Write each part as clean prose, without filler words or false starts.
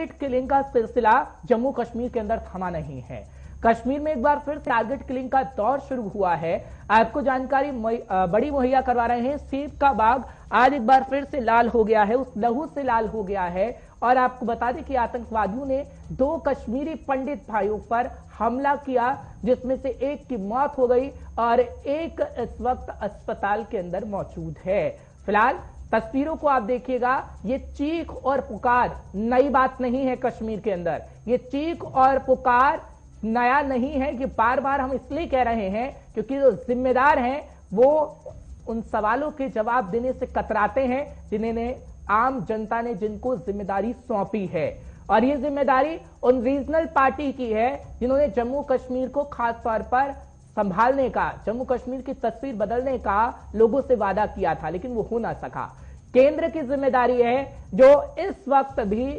Target killing का सिलसिला जम्मू कश्मीर के अंदर थमा नहीं है। कश्मीर में एक बार फिर टारगेट किलिंग का दौर शुरू हुआ है। आपको जानकारी बड़ी मुहैया करवा रहे हैं। सेब का बाग आज एक बार फिर से लाल हो गया है, उस लहू से लाल हो गया है। और आपको बता दें कि आतंकवादियों ने 2 कश्मीरी पंडित भाइयों पर हमला किया, जिसमें से एक की मौत हो गई और एक इस वक्त अस्पताल के अंदर मौजूद है। फिलहाल तस्वीरों को आप देखिएगा, ये चीख और पुकार नई बात नहीं है कश्मीर के अंदर। ये चीख और पुकार नया नहीं है कि बार बार हम इसलिए कह रहे हैं क्योंकि जो जिम्मेदार हैं वो उन सवालों के जवाब देने से कतराते हैं जिन्हें आम जनता ने जिनको जिम्मेदारी सौंपी है। और ये जिम्मेदारी उन रीजनल पार्टी की है जिन्होंने जम्मू कश्मीर को खास तौर पर संभालने का, जम्मू कश्मीर की तस्वीर बदलने का लोगों से वादा किया था, लेकिन वो हो ना सका। केंद्र की जिम्मेदारी है जो इस वक्त भी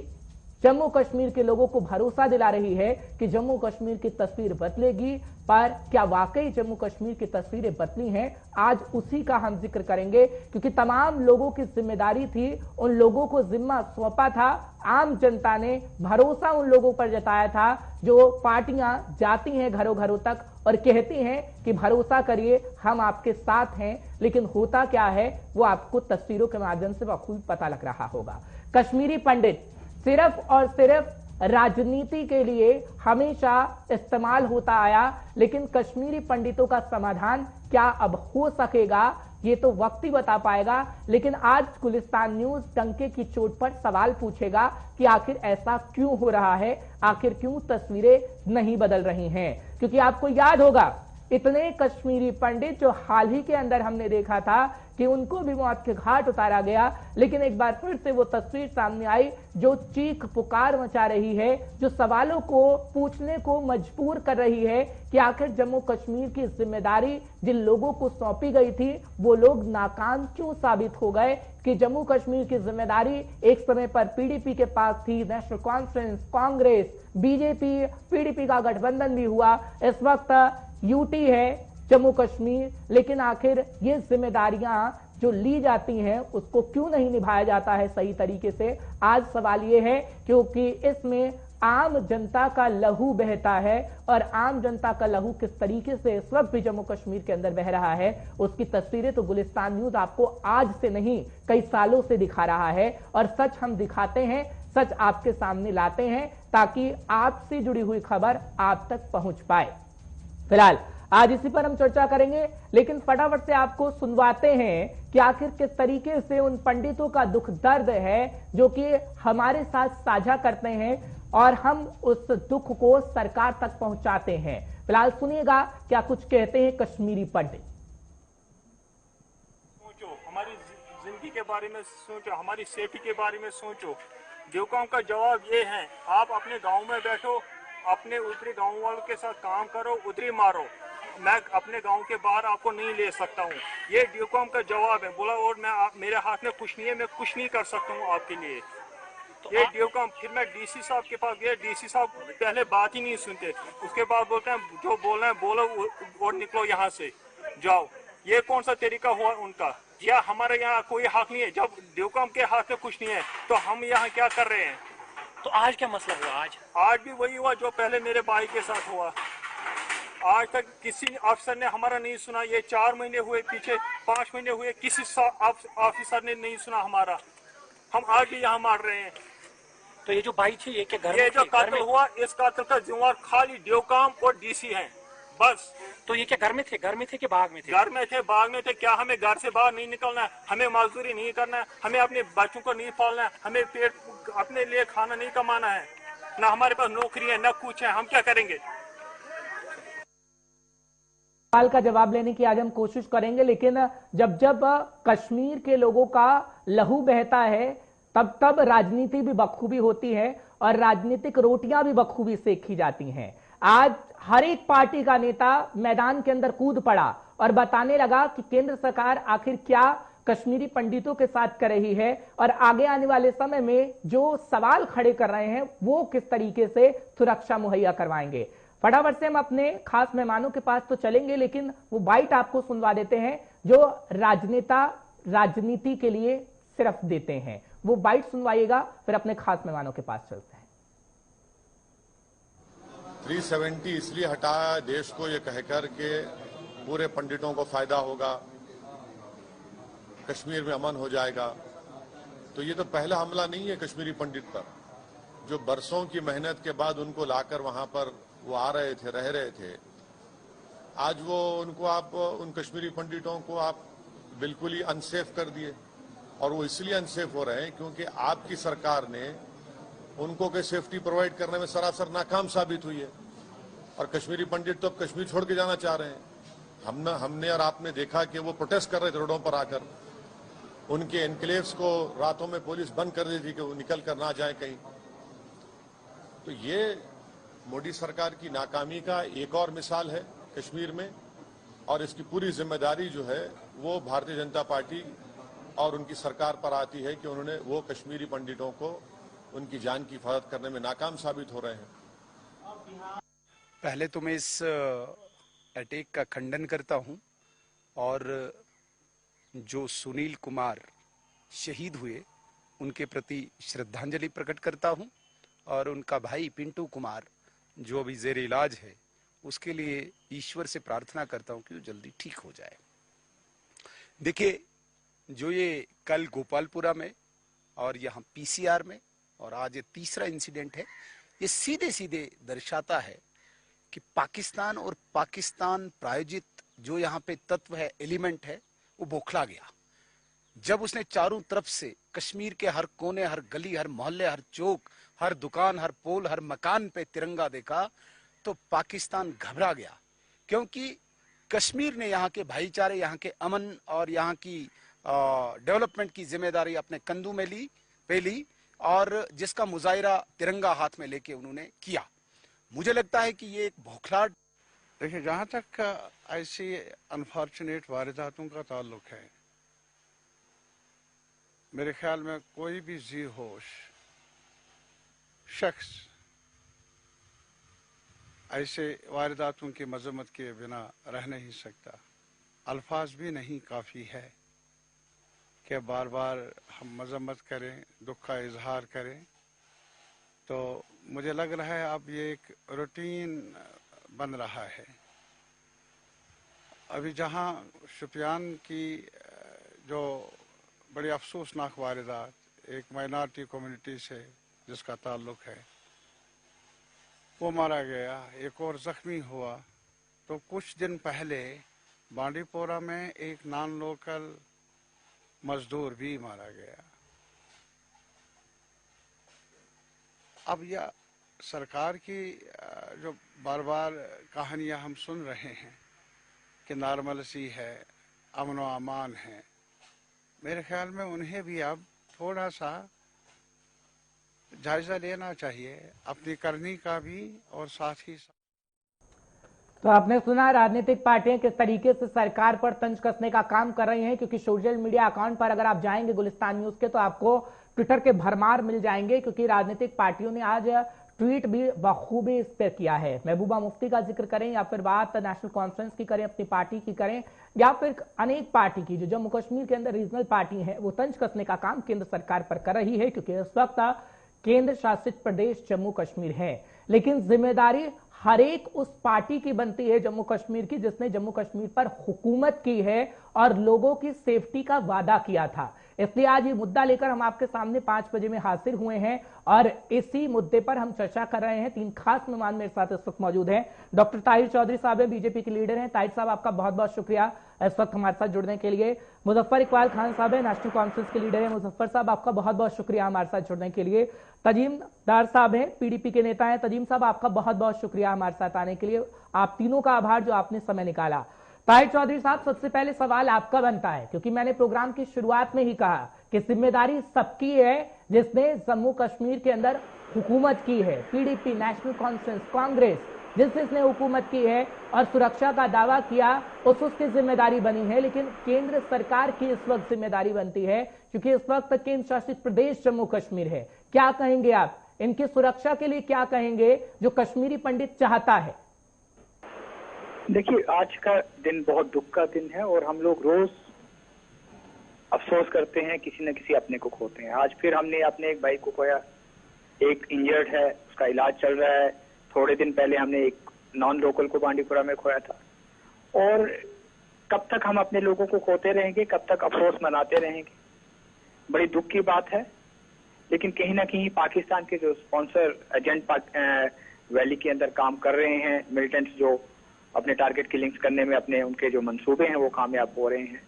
जम्मू कश्मीर के लोगों को भरोसा दिला रही है कि जम्मू कश्मीर की तस्वीर बदलेगी। पर क्या वाकई जम्मू कश्मीर की तस्वीरें बदली हैं? आज उसी का हम जिक्र करेंगे, क्योंकि तमाम लोगों की जिम्मेदारी थी, उन लोगों को जिम्मा सौंपा था। आम जनता ने भरोसा उन लोगों पर जताया था जो पार्टियां जाती हैं घरों घरों तक और कहती हैं कि भरोसा करिए, हम आपके साथ हैं। लेकिन होता क्या है वो आपको तस्वीरों के माध्यम से बखूबी पता लग रहा होगा। कश्मीरी पंडित सिर्फ और सिर्फ राजनीति के लिए हमेशा इस्तेमाल होता आया, लेकिन कश्मीरी पंडितों का समाधान क्या अब हो सकेगा ये तो वक्त ही बता पाएगा। लेकिन आज गुलिस्तान न्यूज डंके की चोट पर सवाल पूछेगा कि आखिर ऐसा क्यों हो रहा है, आखिर क्यों तस्वीरें नहीं बदल रही हैं। क्योंकि आपको याद होगा इतने कश्मीरी पंडित जो हाल ही के अंदर हमने देखा था कि उनको भी मौत के घाट उतारा गया, लेकिन एक बार फिर से वो तस्वीर सामने आई जो चीख पुकार मचा रही है, जो सवालों को पूछने को मजबूर कर रही है कि आखिर जम्मू कश्मीर की जिम्मेदारी जिन लोगों को सौंपी गई थी वो लोग नाकाम क्यों साबित हो गए। कि जम्मू कश्मीर की जिम्मेदारी एक समय पर पीडीपी के पास थी, national conference, Congress, BJP, PDP का गठबंधन भी हुआ, इस वक्त यूटी है जम्मू कश्मीर। लेकिन आखिर ये जिम्मेदारियां जो ली जाती हैं उसको क्यों नहीं निभाया जाता है सही तरीके से? आज सवाल ये है क्योंकि इसमें आम जनता का लहू बहता है और आम जनता का लहू किस तरीके से इस वक्त भी जम्मू कश्मीर के अंदर बह रहा है उसकी तस्वीरें तो गुलिस्तान न्यूज आपको आज से नहीं कई सालों से दिखा रहा है। और सच हम दिखाते हैं, सच आपके सामने लाते हैं ताकि आपसे जुड़ी हुई खबर आप तक पहुंच पाए। फिलहाल आज इसी पर हम चर्चा करेंगे, लेकिन फटाफट से आपको सुनवाते हैं कि आखिर किस तरीके से उन पंडितों का दुख दर्द है जो कि हमारे साथ साझा करते हैं और हम उस दुख को सरकार तक पहुंचाते हैं। फिलहाल सुनिएगा क्या कुछ कहते हैं कश्मीरी पंडित। सोचो, हमारी जिंदगी के बारे में सोचो, हमारी सेफ्टी के बारे में सोचो। देवकाम का जवाब ये है, आप अपने गांव में बैठो, अपने उधरी गांव वालों के साथ काम करो, उधरी मारो। मैं अपने गांव के बाहर आपको नहीं ले सकता हूँ, ये ड्यूकॉम का जवाब है। बोला और मैं मेरे हाथ में कुछ नहीं है, मैं कुछ नहीं कर सकता हूँ आपके लिए। तो ये ड्यूकॉम। फिर मैं डीसी साहब के पास गया, डीसी साहब पहले बात ही नहीं सुनते, उसके बाद बोलते हैं जो बोलना है बोलो और निकलो यहाँ से जाओ। ये कौन सा तरीका हुआ उनका? या हमारे यहाँ कोई हक नहीं है? जब ड्यूकॉम के हाथ में कुछ नहीं है तो हम यहाँ क्या कर रहे हैं? तो आज क्या मसला हुआ? आज भी वही हुआ जो पहले मेरे भाई के साथ हुआ। आज तक किसी अफसर ने हमारा नहीं सुना। ये 4 महीने हुए, पीछे 5 महीने हुए, किसी ऑफिसर ने नहीं सुना हमारा। हम आज भी यहाँ मार रहे हैं। तो ये जो भाई थे ये क्या घर में ये जो कातिल हुआ, इस कातिल का जिम्मेवार खाली ड्यूकॉम और डीसी हैं बस। तो ये क्या घर में थे? घर में थे कि बाग में थे? घर में थे, बाग में थे। क्या हमें घर से बाहर नहीं निकलना है? हमें मजदूरी नहीं करना है? हमें अपने बच्चों को नहीं पालना है? हमें पेट अपने लिए खाना नहीं कमाना है? ना हमारे पास नौकरी है, ना कुछ है, हम क्या करेंगे? सवाल का जवाब लेने की आज हम कोशिश करेंगे, लेकिन जब जब कश्मीर के लोगों का लहू बहता है तब तब राजनीति भी बखूबी होती है और राजनीतिक रोटियां भी बखूबी सेकी जाती हैं। आज हर एक पार्टी का नेता मैदान के अंदर कूद पड़ा और बताने लगा कि केंद्र सरकार आखिर क्या कश्मीरी पंडितों के साथ कर रही है और आगे आने वाले समय में जो सवाल खड़े कर रहे हैं वो किस तरीके से सुरक्षा मुहैया करवाएंगे। फटाफट से हम अपने खास मेहमानों के पास तो चलेंगे, लेकिन वो बाइट आपको सुनवा देते हैं जो राजनेता राजनीति के लिए सिर्फ देते हैं। वो बाइट सुनवाइएगा, फिर अपने खास मेहमानों के पास चलते हैं। 370 इसलिए हटाया देश को ये कहकर के पूरे पंडितों को फायदा होगा, कश्मीर में अमन हो जाएगा। तो ये तो पहला हमला नहीं है कश्मीरी पंडित पर। जो बरसों की मेहनत के बाद उनको लाकर वहां पर वो आ रहे थे, रह रहे थे, आज वो उनको आप उन कश्मीरी पंडितों को आप बिल्कुल ही अनसेफ कर दिए। और वो इसलिए अनसेफ हो रहे हैं क्योंकि आपकी सरकार ने उनको के सेफ्टी प्रोवाइड करने में सरासर नाकाम साबित हुई है। और कश्मीरी पंडित तो अब कश्मीर छोड़ के जाना चाह रहे हैं। हमने और आपने देखा कि वो प्रोटेस्ट कर रहे थे रोडों पर आकर। उनके एनक्लेव्स को रातों में पुलिस बंद कर दी थी कि वो निकल कर ना जाए कहीं। तो ये मोदी सरकार की नाकामी का एक और मिसाल है कश्मीर में। और इसकी पूरी जिम्मेदारी जो है वो भारतीय जनता पार्टी और उनकी सरकार पर आती है कि उन्होंने वो कश्मीरी पंडितों को उनकी जान की हिफाजत करने में नाकाम साबित हो रहे हैं। पहले तो मैं इस अटैक का खंडन करता हूं और जो सुनील कुमार शहीद हुए उनके प्रति श्रद्धांजलि प्रकट करता हूं और उनका भाई पिंटू कुमार जो अभी जेर इलाज है उसके लिए ईश्वर से प्रार्थना करता हूं कि वो जल्दी ठीक हो जाए। देखिए, जो ये कल गोपालपुरा में और यहाँ पीसीआर में और आज ये तीसरा इंसिडेंट है, ये सीधे सीधे दर्शाता है कि पाकिस्तान और पाकिस्तान प्रायोजित जो यहाँ पे तत्व है, एलिमेंट है, वो बौखला गया। जब उसने चारों तरफ से कश्मीर के हर कोने, हर गली, हर मोहल्ले, हर चौक, हर दुकान, हर पोल, हर मकान पे तिरंगा देखा तो पाकिस्तान घबरा गया। क्योंकि कश्मीर ने यहाँ के भाईचारे, यहाँ के अमन और यहाँ की डेवलपमेंट की जिम्मेदारी अपने कंधों में ली और जिसका मुजाहिरा तिरंगा हाथ में लेके उन्होंने किया। मुझे लगता है कि ये एक बौखलाहट। देखिए, जहाँ तक ऐसी अनफॉर्चुनेट वारदातों का ताल्लुक है, मेरे ख्याल में कोई भी जी होश शख्स ऐसे वारदातों की मजम्मत के बिना रह नहीं सकता। अल्फाज भी नहीं काफ़ी है कि बार बार हम मजम्मत करें, दुख का इजहार करें। तो मुझे लग रहा है अब ये एक रूटीन बन रहा है। अभी जहां शुपियान की जो बड़ी अफसोसनाक वारदात, एक माइनॉरिटी कम्युनिटी से जिसका ताल्लुक है, वो मारा गया, एक और ज़ख्मी हुआ। तो कुछ दिन पहले बांडीपोरा में एक नॉन लोकल मजदूर भी मारा गया। अब यह सरकार की जो बार बार कहानियां हम सुन रहे हैं कि नॉर्मलसी है, अमन व अमान है, मेरे ख्याल में उन्हें भी अब थोड़ा सा जायजा लेना चाहिए अपनी करनी का भी और साथ ही। तो आपने सुना राजनीतिक पार्टियां किस तरीके से सरकार पर तंज कसने का काम कर रही हैं, क्योंकि सोशल मीडिया अकाउंट पर अगर आप जाएंगे गुलिस्तान न्यूज के तो आपको ट्विटर के भरमार मिल जाएंगे, क्योंकि राजनीतिक पार्टियों ने आज ट्वीट भी बखूबी इस पर किया है। महबूबा मुफ्ती का जिक्र करें या फिर बात नेशनल कॉन्फ्रेंस की करें, अपनी पार्टी की करें, या फिर अनेक पार्टी की जो जम्मू कश्मीर के अंदर रीजनल पार्टी है वो तंज कसने का काम केंद्र सरकार पर कर रही है, क्योंकि इस वक्त केंद्र शासित प्रदेश जम्मू कश्मीर है। लेकिन जिम्मेदारी हर एक उस पार्टी की बनती है जम्मू कश्मीर की जिसने जम्मू कश्मीर पर हुकूमत की है और लोगों की सेफ्टी का वादा किया था। इसलिए आज ये मुद्दा लेकर हम आपके सामने 5 बजे में हाजिर हुए हैं और इसी मुद्दे पर हम चर्चा कर रहे हैं। 3 खास मेहमान मेरे साथ इस वक्त मौजूद हैं। डॉक्टर ताहिर चौधरी साहब है, बीजेपी के लीडर हैं। ताहिर साहब, आपका बहुत बहुत शुक्रिया इस वक्त हमारे साथ जुड़ने के लिए। मुजफ्फर इकबाल खान साहब है, नेशनल कॉन्फ्रेंस के लीडर हैं। मुजफ्फर साहब, आपका बहुत बहुत शुक्रिया हमारे साथ जुड़ने के लिए। तजीम दार साहब हैं, पीडीपी के नेता हैं। तजीम साहब, आपका बहुत बहुत शुक्रिया हमारे साथ आने के लिए। आप तीनों का आभार जो आपने समय निकाला। ताहिर चौधरी साहब, सबसे पहले सवाल आपका बनता है, क्योंकि मैंने प्रोग्राम की शुरुआत में ही कहा कि जिम्मेदारी सबकी है जिसने जम्मू कश्मीर के अंदर हुकूमत की है। पीडीपी, नेशनल कॉन्फ्रेंस, कांग्रेस, जिसने हुकूमत की है और सुरक्षा का दावा किया उसकी जिम्मेदारी बनी है। लेकिन केंद्र सरकार की इस वक्त जिम्मेदारी बनती है, क्योंकि इस वक्त केंद्र शासित प्रदेश जम्मू कश्मीर है। क्या कहेंगे आप इनकी सुरक्षा के लिए, क्या कहेंगे जो कश्मीरी पंडित चाहता है? देखिए, आज का दिन बहुत दुख का दिन है और हम लोग रोज अफसोस करते हैं, किसी न किसी अपने को खोते हैं। आज फिर हमने अपने एक भाई को खोया, एक इंजर्ड है, उसका इलाज चल रहा है। थोड़े दिन पहले हमने एक नॉन लोकल को बांडीपुरा में खोया था। और कब तक हम अपने लोगों को खोते रहेंगे, कब तक अफसोस मनाते रहेंगे? बड़ी दुख की बात है। लेकिन कहीं ना कहीं पाकिस्तान के जो स्पॉन्सर एजेंट वैली के अंदर काम कर रहे हैं, मिलिटेंट्स जो अपने टारगेट किलिंग्स करने में अपने उनके जो मंसूबे हैं वो कामयाब हो रहे हैं।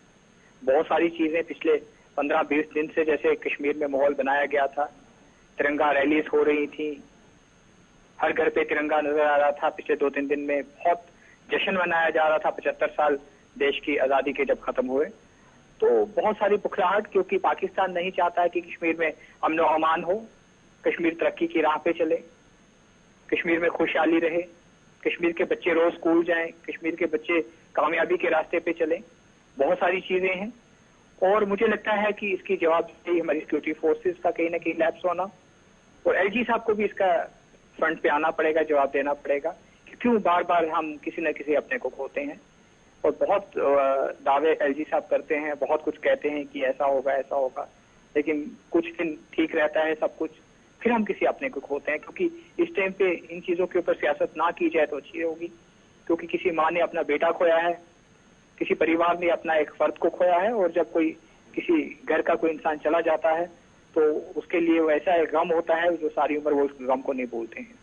बहुत सारी चीजें पिछले 15-20 दिन से जैसे कश्मीर में माहौल बनाया गया था, तिरंगा रैलीज हो रही थी, हर घर पे तिरंगा नजर आ रहा था। पिछले 2-3 दिन में बहुत जश्न मनाया जा रहा था 75 साल देश की आजादी के जब खत्म हुए। तो बहुत सारी बुखलाहट, क्योंकि पाकिस्तान नहीं चाहता है कि कश्मीर में अमन और अमान हो, कश्मीर तरक्की की राह पे चले, कश्मीर में खुशहाली रहे, कश्मीर के बच्चे रोज स्कूल जाएं, कश्मीर के बच्चे कामयाबी के रास्ते पे चलें। बहुत सारी चीजें हैं और मुझे लगता है कि इसकी जवाबदेही हमारी सिक्योरिटी फोर्सेस का कहीं ना कहीं लैप्स होना, और एलजी साहब को भी इसका फ्रंट पे आना पड़ेगा, जवाब देना पड़ेगा कि क्यों बार बार हम किसी न किसी अपने को खोते हैं। और बहुत दावे एलजी साहब करते हैं, बहुत कुछ कहते हैं कि ऐसा होगा ऐसा होगा, लेकिन कुछ दिन ठीक रहता है सब कुछ, फिर हम किसी अपने को खोते हैं। क्योंकि इस टाइम पे इन चीजों के ऊपर सियासत ना की जाए तो अच्छी होगी, क्योंकि किसी माँ ने अपना बेटा खोया है, किसी परिवार ने अपना एक फर्द को खोया है, और जब कोई किसी घर का कोई इंसान चला जाता है तो उसके लिए वैसा एक गम होता है जो सारी उम्र वो उस गम को नहीं भूलते हैं।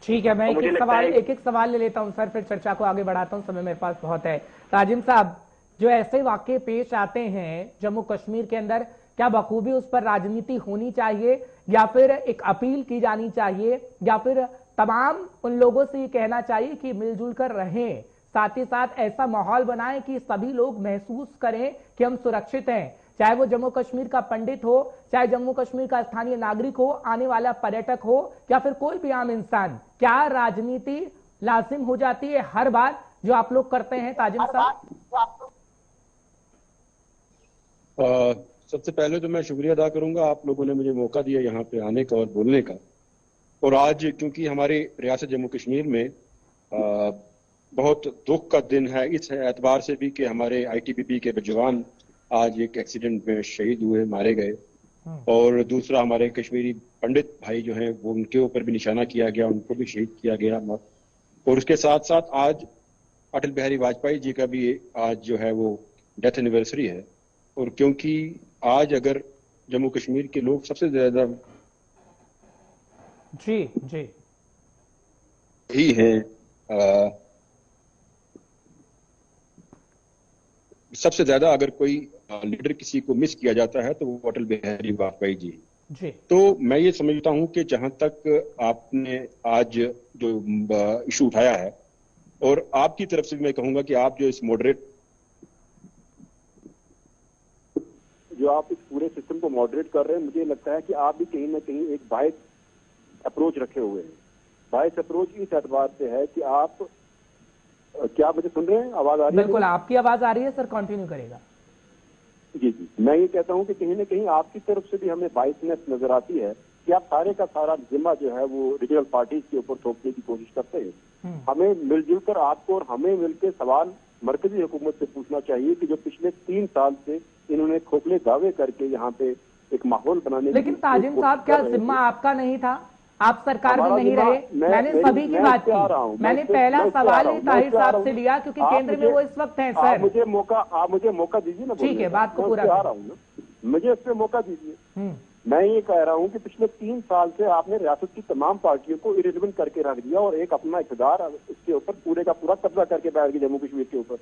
ठीक है, मैं एक एक सवाल ले लेता हूं सर, फिर चर्चा को आगे बढ़ाता हूं, समय मेरे पास बहुत है। ताजिम साहब, जो ऐसे वाकये पेश आते हैं जम्मू कश्मीर के अंदर, क्या बखूबी उस पर राजनीति होनी चाहिए या फिर एक अपील की जानी चाहिए, या फिर तमाम उन लोगों से ये कहना चाहिए कि मिलजुल कर रहें, साथ ही साथ ऐसा माहौल बनाएं कि सभी लोग महसूस करें कि हम सुरक्षित हैं, चाहे वो जम्मू कश्मीर का पंडित हो, चाहे जम्मू कश्मीर का स्थानीय नागरिक हो, आने वाला पर्यटक हो, या फिर कोई भी आम इंसान? क्या राजनीति लाजिम हो जाती है हर बार जो आप लोग करते हैं ताजिम साहब? सबसे पहले तो मैं शुक्रिया अदा करूंगा, आप लोगों ने मुझे मौका दिया यहाँ पे आने का और बोलने का। और आज क्योंकि हमारी रियासत जम्मू कश्मीर में बहुत दुख का दिन है, इस एतबार से भी कि हमारे आईटीबीपी के जवान आज एक एक्सीडेंट में शहीद हुए, मारे गए, और दूसरा हमारे कश्मीरी पंडित भाई जो हैं वो उनके ऊपर भी निशाना किया गया, उनको भी शहीद किया गया। और उसके साथ साथ आज अटल बिहारी वाजपेयी जी का भी आज जो है वो डेथ एनिवर्सरी है। और क्योंकि आज अगर जम्मू कश्मीर के लोग सबसे ज्यादा जी ही हैं, सबसे ज्यादा अगर कोई लीडर किसी को मिस किया जाता है तो वो अटल बिहारी वाजपेयी जी। तो मैं ये समझता हूं कि जहां तक आपने आज जो इशू उठाया है, और आपकी तरफ से भी मैं कहूंगा कि आप जो इस मॉडरेट, जो आप इस पूरे सिस्टम को मॉडरेट कर रहे हैं, मुझे लगता है कि आप भी कहीं ना कहीं एक बायस अप्रोच रखे हुए हैं। बायस अप्रोच इस एतबार से है कि आप, क्या मुझे सुन रहे हैं? आवाज आ रही है? बिल्कुल, आपकी आवाज आ रही है सर, कंटिन्यू करेगा। जी, मैं ये कहता हूं कि कहीं ना कहीं आपकी तरफ से भी हमें बायसनेस नजर आती है कि आप सारे का सारा जिम्मा जो है वो रीजनल पार्टीज के ऊपर थोपने की कोशिश करते हैं। हमें मिलजुल कर आपको और हमें मिलकर सवाल मरकजी हुकूमत से पूछना चाहिए कि जो पिछले 3 साल से इन्होंने खोखले दावे करके यहाँ पे एक माहौल बनाने, लेकिन ताजिम साहब क्या जिम्मा आपका नहीं था? आप सरकार में नहीं रहे? मैंने सभी की बात की, मैंने पहला सवाल ही ताहिर साहब से लिया क्योंकि केंद्र में वो इस वक्त हैं। सर आप मुझे मौका दीजिए ना। ठीक है, बात को पूरा आ रहा हूँ ना, मुझे इस पे मौका दीजिए। मैं ये कह रहा हूँ कि पिछले 3 साल से आपने रियासत की तमाम पार्टियों को इरिलेवेंट करके रख दिया और एक अपना इक़्तिदार इसके ऊपर पूरे का पूरा कब्जा करके बैठ गए जम्मू कश्मीर के ऊपर।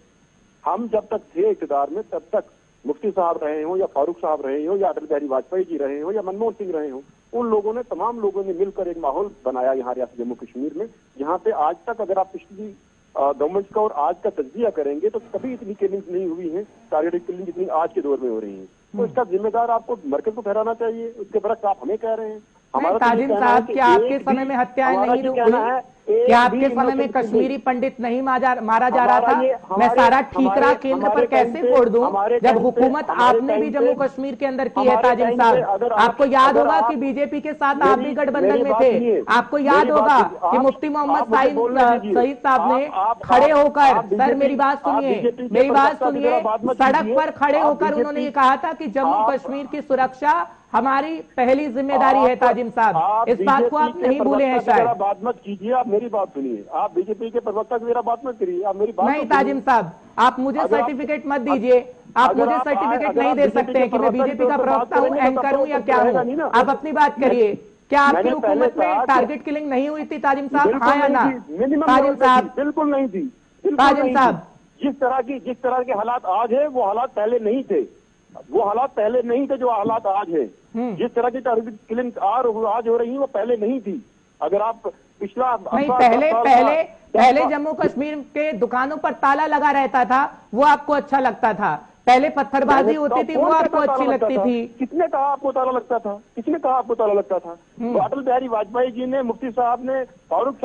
हम जब तक थे इक़्तिदार में तब तक मुफ्ती साहब रहे हो या फारूक साहब रहे हो या अटल बिहारी वाजपेयी जी रहे हो या मनमोहन सिंह रहे हो, उन लोगों ने, तमाम लोगों ने मिलकर एक माहौल बनाया यहाँ रियासत जम्मू कश्मीर में, जहाँ पे आज तक अगर आप पिछली गवर्नमेंट का और आज का तज्जिया करेंगे तो कभी इतनी किलिंग्स नहीं हुई हैं, टारगेटेड किलिंग जितनी आज के दौर में हो रही हैं। तो इसका जिम्मेदार आपको मरकज को ठहराना चाहिए, उसके बरक्स आप हमें कह रहे हैं। ताजिम साहब, क्या आपके समय में हत्याएं नहीं हुई? क्या आपके समय में कश्मीरी पंडित नहीं मारा जा रहा था? मैं सारा ठीकरा केंद्र पर कैसे फोड़ दूं जब हुकूमत आपने भी जम्मू कश्मीर के अंदर की है? ताजिम साहब, आपको याद होगा कि बीजेपी के साथ आप भी गठबंधन में थे। आपको याद होगा कि मुफ्ती मोहम्मद सईद साहब ने खड़े होकर, सर मेरी बात सुनिए, सड़क पर खड़े होकर उन्होंने ये कहा था कि जम्मू कश्मीर की सुरक्षा हमारी पहली जिम्मेदारी है ताजिम साहब, इस बात को आप नहीं भूले हैं शायद। बात मत कीजिए, आप मेरी बात सुनिए। आप बीजेपी के प्रवक्ता की मेरा बात मत करिए, आप मेरी बात नहीं ताजिम साहब, आप मुझे सर्टिफिकेट मत दीजिए, आप मुझे सर्टिफिकेट नहीं दे सकते हैं कि मैं बीजेपी का प्रवक्ता हूँ, एंकर हूँ या क्या हूँ। आप अपनी बात करिए। क्या आपकी हुकूमत में टारगेट किलिंग नहीं हुई थी ताजिम साहब, हाँ या ना? ताजिम साहब बिल्कुल नहीं थी। ताजिम साहब, जिस तरह के हालात आज है वो हालात पहले नहीं थे, वो हालात पहले नहीं थे जो हालात आज है। जिस तरह की टारगेट किलिंग आज हो रही है वो पहले नहीं थी। अगर आप पिछला नहीं, पहले जम्मू कश्मीर के दुकानों पर ताला लगा रहता था, वो आपको अच्छा लगता था। पहले पत्थरबाजी होती थी, वो आपको अच्छी लगती थी। किसने कहा आपको ताला लगता था? किसने कहा आपको ताला लगता था? अटल बिहारी वाजपेयी जी ने, मुफ्ती साहब ने, फारूक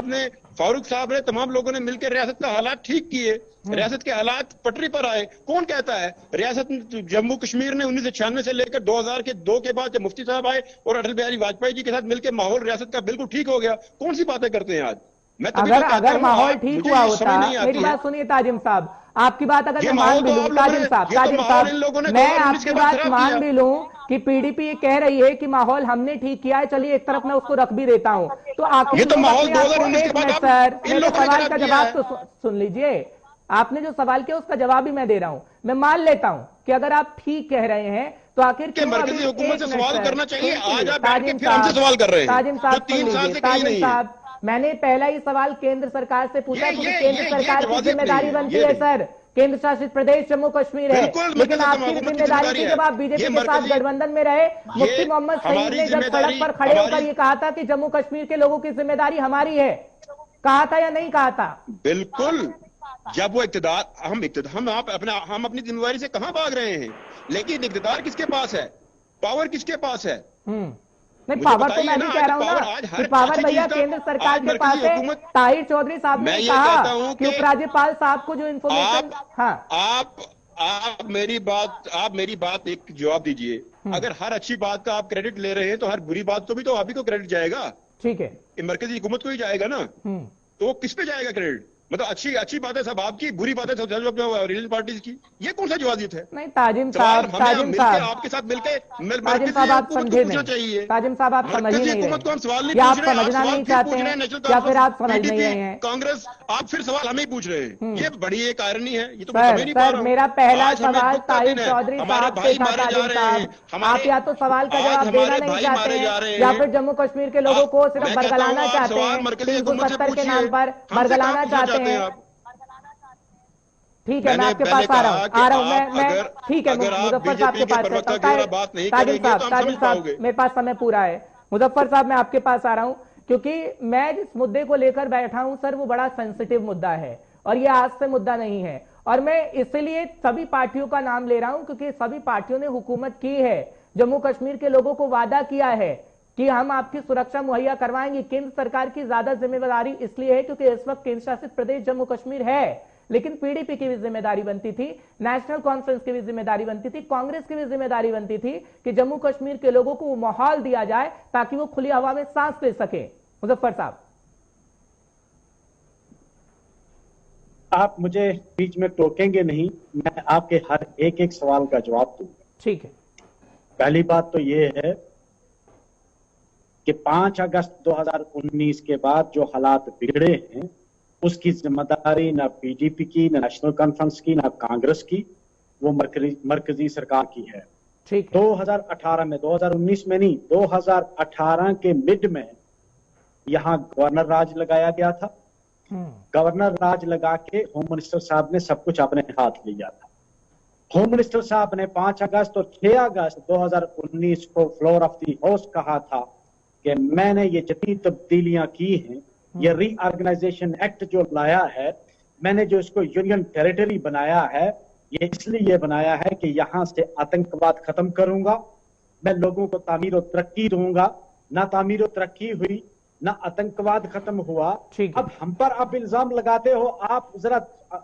साहब ने, तमाम लोगों ने मिलकर रियासत का हालात ठीक किए। रियासत के हालात पटरी पर आए। कौन कहता है रियासत जम्मू कश्मीर ने 1996 से लेकर 2002 के बाद जब मुफ्ती साहब आए और अटल बिहारी वाजपेयी जी के साथ मिलकर माहौल रियासत का बिल्कुल ठीक हो गया? कौन सी बातें करते हैं आज? मैं अगर माहौल ठीक हुआ होता, मेरी बात सुनिए ताजिम साहब, आपकी बात अगर मैं मान भी लूं, ताजिम साहब, मैं आपकी बात मान भी लूं कि पीडीपी कह रही है कि माहौल हमने ठीक किया है, चलिए एक तरफ मैं उसको रख भी देता हूं, तो आखिर सर मेरे सवाल का जवाब तो सुन लीजिए। आपने जो सवाल किया उसका जवाब भी मैं दे रहा हूं। मैं मान लेता हूं कि अगर आप ठीक कह रहे हैं तो आखिर मरकजी हुकूमत से सवाल करना चाहिए। आज आप हमसे सवाल कर रहे हैं। ताजिम साहब, ताजिम साहब, मैंने पहला ही सवाल केंद्र सरकार से पूछा, क्योंकि केंद्र सरकार की जिम्मेदारी बनती है सर, केंद्र शासित प्रदेश जम्मू कश्मीर है, लेकिन आपकी जिम्मेदारी थी जब आप बीजेपी के साथ गठबंधन में रहे। मुफ्ती मोहम्मद सईद ने जब सड़क पर खड़े होकर ये कहा था कि जम्मू कश्मीर के लोगों की जिम्मेदारी हमारी है, कहा था या नहीं कहा था? बिल्कुल। जब वो इक्तदार हम अपनी जिम्मेदारी से कहां भाग रहे हैं, लेकिन इक्तदार किसके पास है, पावर किसके पास है? नहीं, पावर तो मैं भी कह रहा हूँ ना कि पावर भैया केंद्र सरकार के पास है। ताहिर चौधरी साहब ने कहा कि उपराज्यपाल साहब को जो इन्फॉर्मेशन, हाँ, आप मेरी बात एक जवाब दीजिए। अगर हर अच्छी बात का आप क्रेडिट ले रहे हैं तो हर बुरी बात को भी तो आप ही को क्रेडिट जाएगा। ठीक है, मरकजी हुकूमत को ही जाएगा ना, तो किस पे जाएगा क्रेडिट? मतलब अच्छी बातें सब आपकी, बुरी बातें सब रिलीजन पार्टीज की। ये कौन सा जवाजियत है? नहीं ताजिम साहब, आपके साथ मिलकर ताजिम साहब आप समझे नहीं, ताजिम साहब आप समझ ही नहीं रहे, आप समझना नहीं चाहते हैं या फिर आप समझ नहीं रहे हैं? कांग्रेस आप फिर सवाल हमें ही पूछ रहे हैं, ये बड़ी एक आयरनी है। ये तो सर मेरा पहला सवाल ताहिर चौधरी साहब से था। ताजिम साहब, आप या तो सवाल का जवाब देना नहीं चाहते हैं या फिर जम्मू कश्मीर के लोगों को सिर्फ बरगलाना चाहते हैं, 370 के नाम पर बरगलाना चाहते हैं। ठीक है, मैं आपके पास आ रहा हूँ मैं ठीक है, मुजफ्फर साहब के पास ताजिम साहब मेरे पास समय पूरा है। मुजफ्फर साहब मैं आपके पास आ रहा हूँ, क्योंकि मैं जिस मुद्दे को लेकर बैठा हूं सर वो बड़ा सेंसिटिव मुद्दा है और ये आज से मुद्दा नहीं है, और मैं इसलिए सभी पार्टियों का नाम ले रहा हूं क्योंकि सभी पार्टियों ने हुकूमत की है, जम्मू कश्मीर के लोगों को वादा किया है कि हम आपकी सुरक्षा मुहैया करवाएंगे। केंद्र सरकार की ज्यादा जिम्मेदारी इसलिए है क्योंकि इस वक्त केंद्र शासित प्रदेश जम्मू कश्मीर है, लेकिन पीडीपी की भी जिम्मेदारी बनती थी, नेशनल कॉन्फ्रेंस की भी जिम्मेदारी बनती थी, कांग्रेस की भी जिम्मेदारी बनती थी कि जम्मू कश्मीर के लोगों को वो माहौल दिया जाए ताकि वो खुली हवा में सांस ले सके। मुजफ्फर साहब, आप मुझे बीच में टोकेंगे नहीं, मैं आपके हर एक सवाल का जवाब दूंगा। ठीक है। पहली बात तो ये है कि 5 अगस्त 2019 के बाद जो हालात बिगड़े हैं उसकी जिम्मेदारी ना पीडीपी की, ना नेशनल कॉन्फ्रेंस की, ना कांग्रेस की, वो मरकजी सरकार की है। ठीक। 2018 में, 2019 में नहीं, 2018 के मिड में यहां गवर्नर राज लगाया गया था। गवर्नर राज लगा के होम मिनिस्टर साहब ने सब कुछ अपने हाथ लिया था। होम मिनिस्टर साहब ने 5 अगस्त और 6 अगस्त 2019 को फ्लोर ऑफ द हाउस कहा था कि मैंने ये जितनी तब्दीलियां की हैं, ये रीऑर्गेनाइजेशन एक्ट जो लाया है, मैंने जो इसको यूनियन टेरिटरी बनाया है, ये इसलिए बनाया है कि यहां से आतंकवाद खत्म करूंगा, मैं लोगों को तामीर और तरक्की दूंगा। ना तामीर और तरक्की हुई, ना आतंकवाद खत्म हुआ। अब हम पर आप इल्जाम लगाते हो, आप जरा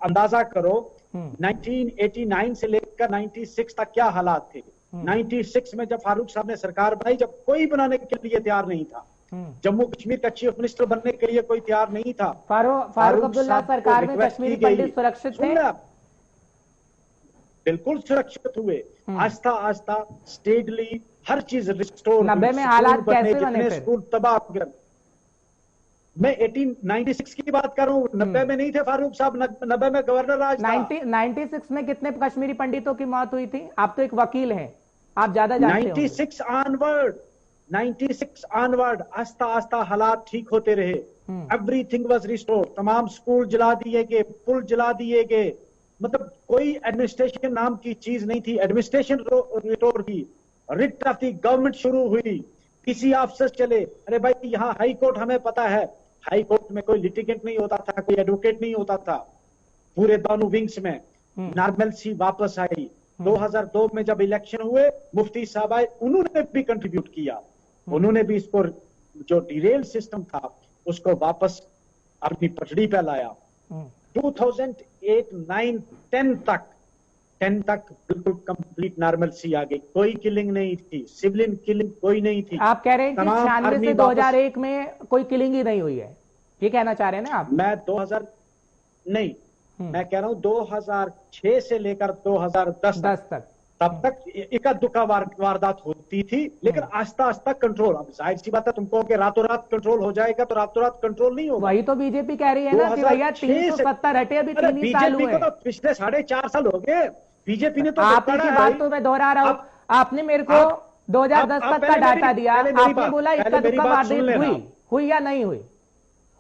अंदाजा करो 1989 से लेकर 96 तक क्या हालात थे। 96 में जब फारूक साहब ने सरकार बनाई, जब कोई बनाने के लिए तैयार नहीं था, जम्मू कश्मीर का चीफ मिनिस्टर बनने के लिए कोई तैयार नहीं था। फारूक अब्दुल्ला सरकार में कश्मीरी पंडित सुरक्षित थे? बिल्कुल सुरक्षित हुए। आस्ता आस्ता स्टेडली हर चीज रिस्टोर। 90 में हालात कैसे बने फिर? स्कूल तबाह हो गए। मैं 1896 की बात कर रहा हूँ, 90 में नहीं थे फारूक साहब, 90 में गवर्नर राज था। 96 में कितने कश्मीरी पंडितों की मौत हुई थी? आप तो एक वकील हैं, आप ज्यादा जानते होंगे। 96 ऑनवर्ड आस्ता आस्ता हालात ठीक होते रहे। Everything was restored. तमाम स्कूल जला दिए गए, पुल जला दिए गए, मतलब कोई एडमिनिस्ट्रेशन नाम की चीज नहीं थी। एडमिनिस्ट्रेशन रिस्टोर की, रिट ऑफ द गवर्नमेंट शुरू हुई, किसी ऑफिसर चले। अरे भाई यहाँ हाई कोर्ट हमें पता है, हाई कोर्ट में कोई लिटिगेंट नहीं होता था, कोई एडवोकेट नहीं होता था। पूरे दोनों विंग्स में नॉर्मलसी वापस आई। 2002 में जब इलेक्शन हुए, मुफ्ती साहब आए, उन्होंने भी कंट्रीब्यूट किया, उन्होंने भी इसको जो डिरेल सिस्टम था उसको वापस अपनी पटड़ी पे लाया। 2008, 9, 10 तक बिल्कुल कंप्लीट नॉर्मलसी आ गई, कोई किलिंग नहीं थी, सिविलियन किलिंग कोई नहीं थी। आप कह रहे हैं कि 96 से 2001 में कोई किलिंग ही नहीं हुई है, ये कहना चाह रहे हैं ना आप? मैं 2000 नहीं, मैं कह रहा हूं 2006 से लेकर 2010 तक, तब तक इक्का दुक्का वारदात होती थी, लेकिन आस्ता आस्ता कंट्रोल। अब जाहिर सी बात है, तुमको कि रातों रात कंट्रोल हो जाएगा तो रातों रात कंट्रोल नहीं होगा। वही तो बीजेपी कह रही है ना कि भैया 370 हटे, अभी 3 साल हुए। बीजेपी को तो पिछले 4.5 साल हो गए। बीजेपी ने तो आपकी बात तो मैं दोहरा रहा हूँ। आपने मेरे को 2010 तक का डाटा दिया, आपने बोला इक्का दुक्का वारदात हुई या नहीं हुई,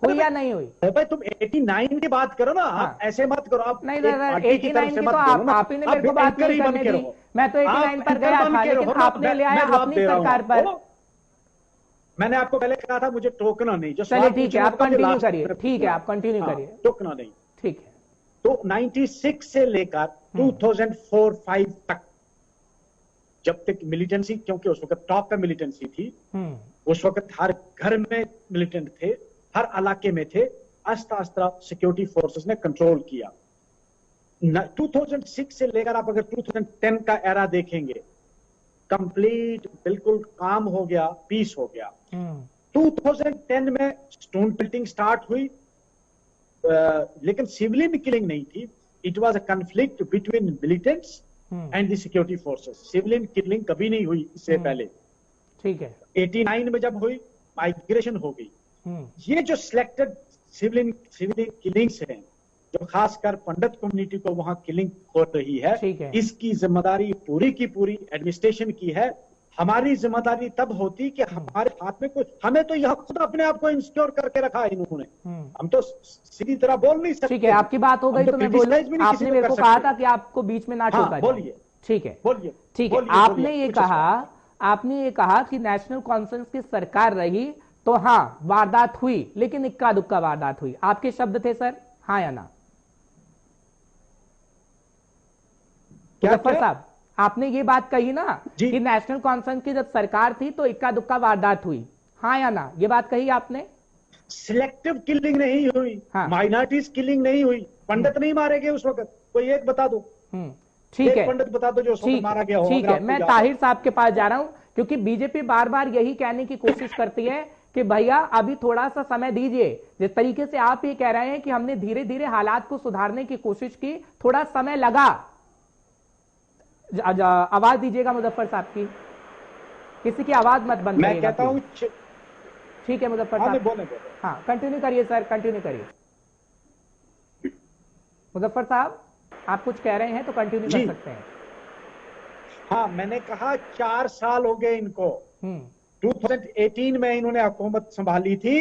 हुई या नहीं हुई? भाई तुम 89 की बात करो ना, आप ऐसे मत करो। आप नहीं 89 की तो आप ही ने मेरे को बात नहीं करने दी। मैं तो 89 पर गया था, लेकिन आपने ले आया अपनी सरकार पर। मैंने आपको पहले कहा था मुझे टोकना नहीं। जो चलिए ठीक है, आप कंटिन्यू करिए। ठीक है, आप कंटिन्यू करिए, टोकना नहीं। ठीक है। तो 96 से लेकर 2004-5 तक, जब तक मिलिटेंसी, क्योंकि उस वक्त टॉप पे मिलिटेंसी थी, उस वक्त हर घर में मिलिटेंट थे, हर इलाके में थे, आस्ता आस्ता सिक्योरिटी फोर्सेस ने कंट्रोल किया। 2006 से लेकर आप अगर 2010 का एरा देखेंगे, कंप्लीट बिल्कुल काम हो गया, पीस हो गया। 2010 में स्टोन पिल्टिंग स्टार्ट हुई, लेकिन सिविलियन किलिंग नहीं थी। It was a conflict between militants and the security forces. Civilian killing कभी नहीं हुई इससे पहले। ठीक है। 89 में जब हुई, माइग्रेशन हो गई। ये जो सिलेक्टेड सिविलियन किलिंग्स हैं, जो खासकर पंडित कम्युनिटी को वहां किलिंग हो रही है, इसकी जिम्मेदारी पूरी की पूरी एडमिनिस्ट्रेशन की है। हमारी जिम्मेदारी तब होती कि हमारे हाथ में कुछ, हमें तो यह खुद अपने आप को इंस्योर करके रखा है इन्होंने, हम तो सीधी तरह बोल नहीं सकते। ठीक है, आपकी बात हो गई तो मैं बोलूं। आपने मेरे को कहा था कि आपको बीच में ना टोका जाए। बोलिए। ठीक है, बोलिए। ठीक है। आपने ये कहा कि नेशनल कॉन्फ्रेंस की सरकार रही तो हाँ वारदात हुई, लेकिन इक्का दुक्का वारदात हुई, आपके शब्द थे सर, हाँ या ना? मुजफ्फर साहब, आपने ये बात कही ना कि नेशनल कॉन्फ्रेंस की जब सरकार थी तो इक्का दुक्का वारदात हुई, हाँ या ना? ये बात कही आपने। सिलेक्टिव किलिंग नहीं हुई, माइनॉरिटीज किलिंग नहीं हुई, पंडित नहीं मारे गए उस वक्त, कोई एक बता दो। ठीक है, पंडित बता दो जो उस वक्त मारा गया हो। ठीक है, मैं ताहिर साहब के पास जा रहा हूं, क्योंकि बीजेपी बार बार यही कहने की कोशिश करती है कि भैया अभी थोड़ा सा समय दीजिए। जिस तरीके से आप ये कह रहे हैं कि हमने धीरे धीरे हालात को सुधारने की कोशिश की, थोड़ा समय लगा। आवाज दीजिएगा मुजफ्फर साहब की, किसी की आवाज मत बंद करिएगा। मैं कहता हूं ठीक है मुजफ्फर साहब, हाँ कंटिन्यू करिए सर, कंटिन्यू करिए। मुजफ्फर साहब आप कुछ कह रहे हैं तो कंटिन्यू कर सकते हैं। हाँ, मैंने कहा 4 साल हो गए इनको। 2018 में इन्होंने हुकूमत संभाली थी।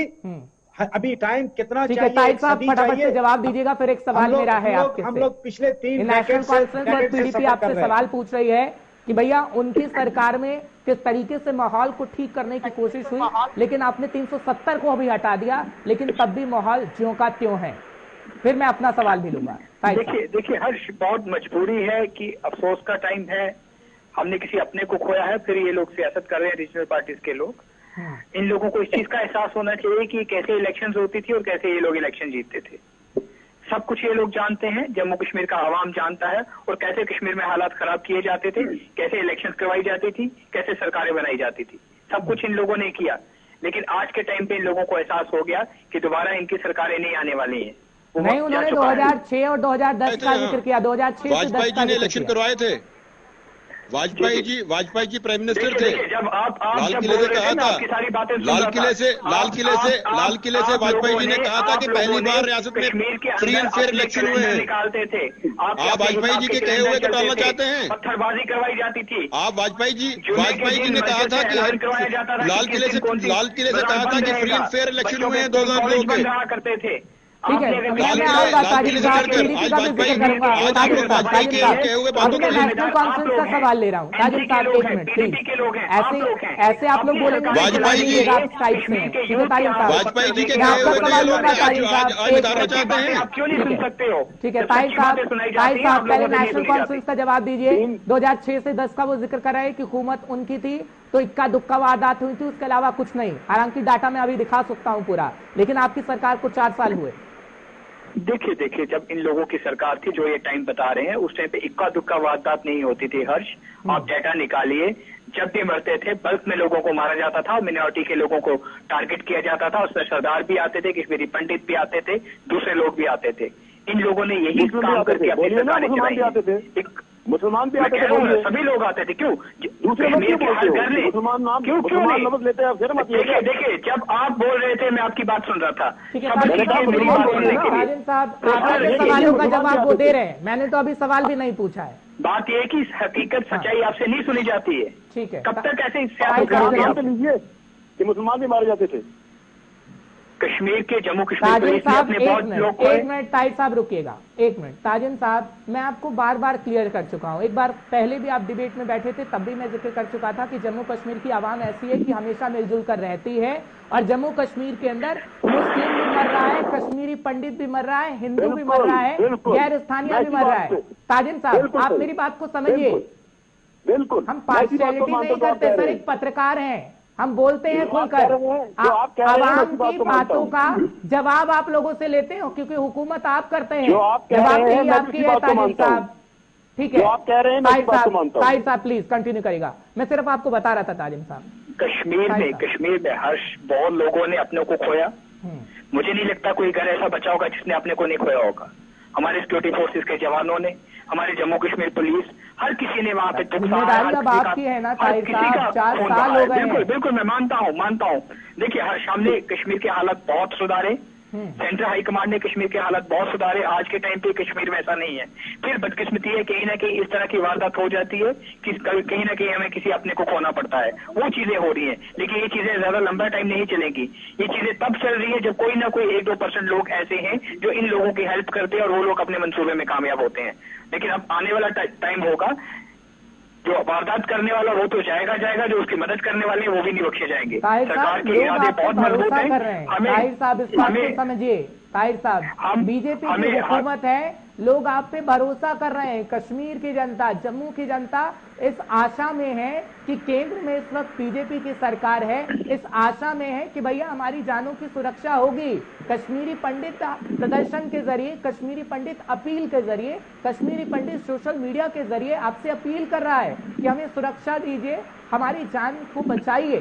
अभी टाइम कितना चाहिए? ताहिर साहब फटाफट से जवाब दीजिएगा। फिर एक सवाल मेरा है आपके, हम लोग पिछले 3 नेशनल कॉन्फ्रेंस और पीडीपी आपसे सवाल पूछ रही है कि भैया उनकी सरकार में किस तरीके से माहौल को ठीक करने की कोशिश हुई, लेकिन आपने 370 को अभी हटा दिया, लेकिन तब भी माहौल ज्यों का त्यों है। फिर मैं अपना सवाल भी लूंगा। देखिए हर्ष, बहुत मजबूरी है कि अफसोस का टाइम है, हमने किसी अपने को खोया है, फिर ये लोग सियासत कर रहे हैं, रीजनल पार्टीज के लोग। इन लोगों को इस चीज का एहसास होना चाहिए कि कैसे इलेक्शंस होती थी और कैसे ये लोग इलेक्शन जीतते थे। सब कुछ ये लोग जानते हैं, जम्मू कश्मीर का आवाम जानता है, और कैसे कश्मीर में हालात खराब किए जाते थे, कैसे इलेक्शंस करवाई जाती थी, कैसे सरकारें बनाई जाती थी, सब कुछ इन लोगों ने किया। लेकिन आज के टाइम पे इन लोगों को एहसास हो गया कि दोबारा इनकी सरकारें नहीं आने वाली हैं। नहीं, उन्होंने 2006 और 2010 का जिक्र किया। 2006 से 10 वाजपेयी जी ने इलेक्शन करवाए थे, वाजपेयी जी प्राइम मिनिस्टर थे। जब आप लाल किले से कहा था, लाल किले से वाजपेयी जी ने कहा था कि पहली बार रियासत में फ्री एंड फेयर इलेक्शन हुए हैं। निकालते थे आप वाजपेयी जी के कहे हुए को टालना चाहते हैं? पत्थरबाजी करवाई जाती थी। आप वाजपेयी जी ने कहा था कि लाल किले से कहा था कि फ्री एंड फेयर इलेक्शन हुए हैं 2002 के। करते थे। ठीक है, मैं आऊंगा ताजिम साहब, PDP का भी जिक्र करूंगा। ताजिम साहब, नेशनल कॉन्फ्रेंस का सवाल ले रहा हूँ। ताजिम साहब, एक मिनट प्लीज। ऐसे आप लोग बोलेंगे वाजपेयी जी टाइप में। ठीक है ताजिम साहब, वाजपेयी जी के मैं आपका कहे सवाल हुए लूंगा। ताजिम साहब, आज बताना चाहते हैं। आप क्यों नहीं सुन सकते हो? ठीक है ताहिर साहब, पहले नेशनल कॉन्फ्रेंस का जवाब दीजिए। 2006 से 10 का वो जिक्र कर रहे हैं कि हुकूमत उनकी थी तो इक्का दुक्का वारदात हुई थी, उसके अलावा कुछ नहीं। हालांकि डाटा में अभी दिखा सकता हूं पूरा, लेकिन आपकी सरकार को 4 साल हुए। देखिए, जब इन लोगों की सरकार थी जो ये टाइम बता रहे हैं, उस टाइम पे इक्का दुक्का वारदात नहीं होती थी। हर्ष, आप डाटा निकालिए, जब भी मरते थे बल्क में लोगों को मारा जाता था, मिनॉरिटी के लोगों को टारगेट किया जाता था। उसमें सरदार भी आते थे, कश्मीरी पंडित भी आते थे, दूसरे लोग भी आते थे। इन लोगों ने यही काम करके अपनी सरकारें चलाई। मुसलमान भी आते थे, सभी लोग आते थे। क्यों? दूसरे लोग क्यों बोलते हो? मुसलमान लफ्ज़ लेते हैं, फिर मत देखिए, जब आप बोल रहे थे मैं आपकी बात सुन रहा था। ठीक है ताजिम साहब, आपके सवालों का जवाब वो दे रहे हैं, मैंने तो अभी सवाल भी नहीं पूछा है। बात ये कि हकीकत सच्चाई आपसे नहीं सुनी जाती है। ठीक है, कब तक ऐसे सियासत करोगे आप? लीजिए कि मुसलमान भी मारे जाते थे कश्मीर के, जम्मू कश्मीर ताजिम साहब, अपने बहुत लोग को। एक मिनट ताहिर साहब रुकिएगा, एक मिनट। ताजिम साहब, मैं आपको बार बार क्लियर कर चुका हूं। एक बार पहले भी आप डिबेट में बैठे थे, तब भी मैं जिक्र कर चुका था कि जम्मू कश्मीर की आवाम ऐसी है कि हमेशा मिलजुल कर रहती है, और जम्मू कश्मीर के अंदर मुस्लिम भी मर रहा है, कश्मीरी पंडित भी मर रहा है, हिंदू भी मर रहा है, गैर स्थानीय भी मर रहा है। ताजिम साहब, आप मेरी बात को समझिए। बिल्कुल, हम पार्शियलिटी नहीं करते सर, एक पत्रकार हैं, हम बोलते हैं खुलकर। आवाम की बातों का जवाब आप लोगों से लेते हो, क्योंकि हुकूमत आप करते हैं। जवाबदेही आपकी है ताजिम साहब। ठीक है, आप कह रहे हैं, ताहिर साहब प्लीज कंटिन्यू करेगा। मैं सिर्फ आपको बता रहा था ताजिम साहब। कश्मीर में हर्ष, बहुत लोगों ने अपने को खोया। मुझे नहीं लगता कोई घर ऐसा बचा होगा जिसने अपने को नहीं खोया होगा। हमारे सिक्योरिटी फोर्सेस के जवानों ने, हमारे जम्मू कश्मीर पुलिस, हर किसी ने वहां पे आपकी है ना ताहिर साहब, 4 साल हो गए। बिल्कुल मैं मानता हूँ। देखिए, हर सामने कश्मीर के हालत बहुत सुधारे, सेंट्रल हाई कमांड ने कश्मीर के हालत बहुत सुधारे। आज के टाइम पे कश्मीर वैसा नहीं है। फिर बदकिस्मती है, कहीं ना कहीं इस तरह की वारदात हो जाती है कि कहीं ना कहीं हमें किसी अपने को खोना पड़ता है। वो चीजें हो रही हैं, लेकिन ये चीजें ज्यादा लंबा टाइम नहीं चलेंगी। ये चीजें तब चल रही है जब कोई ना कोई 1-2% लोग ऐसे हैं जो इन लोगों की हेल्प करते हैं और वो लोग अपने मंसूबे में कामयाब होते हैं। लेकिन अब आने वाला टाइम होगा, जो वारदात करने वाला वो तो जाएगा, जो उसकी मदद करने वाले वो भी नहीं बख्शे जाएंगे। सरकार के इरादे बहुत मजबूत हैं। ताहिर साहब, इस बात को समझिए। ताहिर साहब, बीजेपी की हुकूमत है, लोग आप पे भरोसा कर रहे हैं। कश्मीर की जनता, जम्मू की जनता इस आशा में है कि केंद्र में इस वक्त बीजेपी की सरकार है, इस आशा में है कि भैया हमारी जानों की सुरक्षा होगी। कश्मीरी पंडित प्रदर्शन के जरिए, कश्मीरी पंडित अपील के जरिए, कश्मीरी पंडित सोशल मीडिया के जरिए आपसे अपील कर रहा है कि हमें सुरक्षा दीजिए, हमारी जान को बचाइए।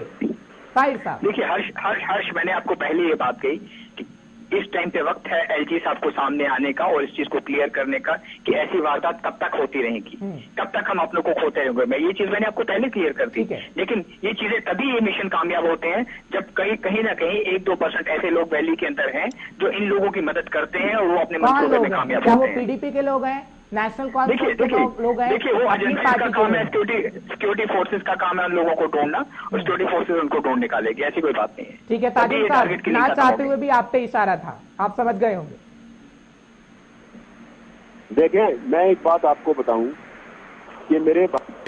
ताहिर साहब, देखिए हर्ष, मैंने आपको पहले ये बात कही कि इस टाइम पे वक्त है एलजी साहब को सामने आने का और इस चीज को क्लियर करने का कि ऐसी वारदात कब तक होती रहेगी, कब तक हम अपनों को खोते रहेंगे। मैं ये चीज मैंने आपको पहले क्लियर कर दी, लेकिन ये चीजें तभी ये मिशन कामयाब होते हैं जब कहीं ना कहीं 1-2% ऐसे लोग वैली के अंदर हैं जो इन लोगों की मदद करते हैं और वो अपने मंसूबे में कामयाब होते हैं। पीडीपी के लोग हैं, नेशनल कॉन्फ्रेंस के लोग हैं। देखिए, वो एजेंसी का काम है, सिक्योरिटी फोर्सेस का काम है उन लोगों को ढूंढना, और सिक्योरिटी फोर्सेस उनको ढूंढ निकालेगी, ऐसी कोई बात नहीं है। ठीक है ताजिम साहब, ना चाहते हुए भी आप पे इशारा था, आप समझ गए होंगे। देखें, मैं एक बात आपको बताऊं कि